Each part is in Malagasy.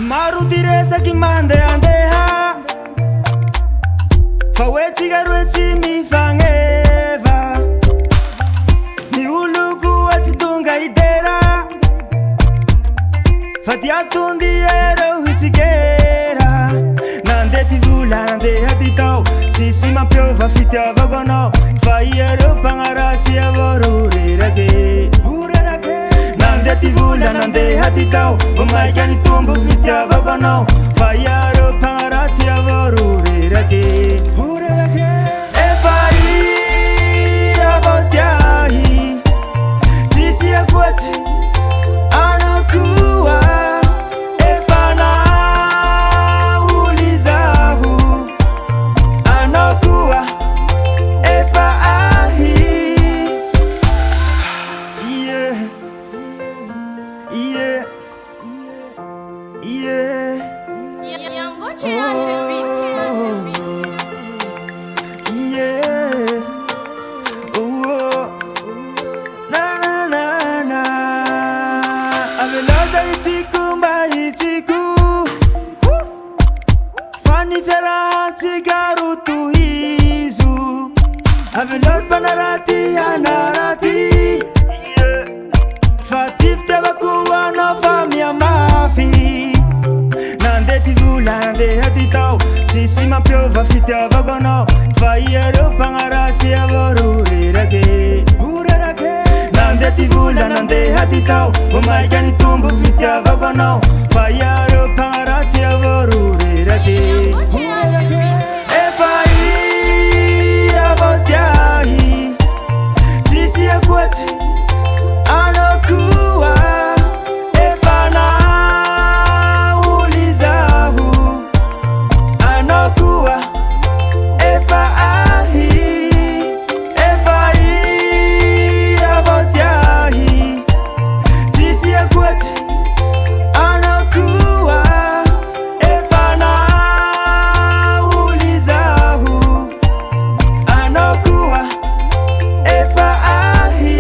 Maro ty resaky mandehandeha fa hoe tsika roe tsy mifagneva. Ny olo koa tsy tonga idera fa dia tondi ereo hitsikera. Nandeha ty vola nandeha ty tao tsisy mampiova fitiavako anao fa iereo mpagnaratsy avao ro rerake. Nandeha ty vola nandeha ty tao omaika ny tombo fitiavako anao fa iereo mpagnaratsy avao ro rerake. Efa ia avao tiahy tsisy akoatsy anao koa. Efa naoly zaho anao koa efa ahy. Yeah, yeah, yeah. Yangoche on the beat. Yeah, oh, na na na na. Aveloza itiku mba itiku fani fiarahantsy garotohizo. Avelolo mpanaraty anaraty fa ty fitiavako anao fa miamafy. Nandeha ty vola nandeha ty tao tsisy mampiova fitiavako anao fa iereo mpagnaratsy avao ro rerake. Nandeha ty vola nandeha ty tao omaika ny tombo fitiavako anao fa iereo mpagnaratsy avao ro rerake. Efa ia avao tiahy tsisy akoatsy anao koa. Efa naoly zaho anao koa efa ahy. Efa ia avao tiahy tsisy akoatsy anao koa. Efa naoly zaho anao koa efa ahy.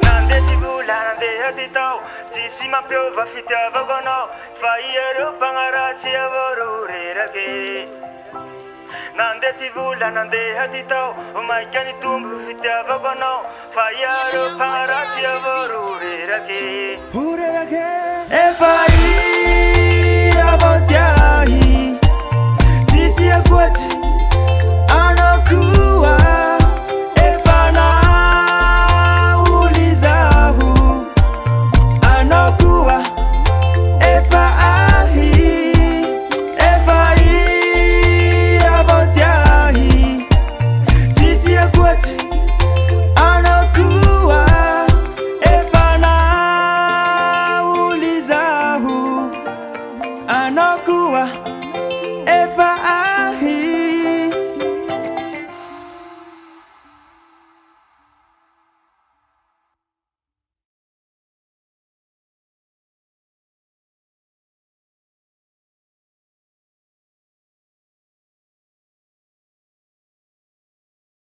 Nandeha ty vola nandeha ty tao tsisy mampiova fitiavako anao fa iereo mpagnaratsy avao ro rerake. Nandeha ty vola nandeha ty tao omaika ny tombo fitiavako anao fa iereo mpagnaratsy avao ro rerake.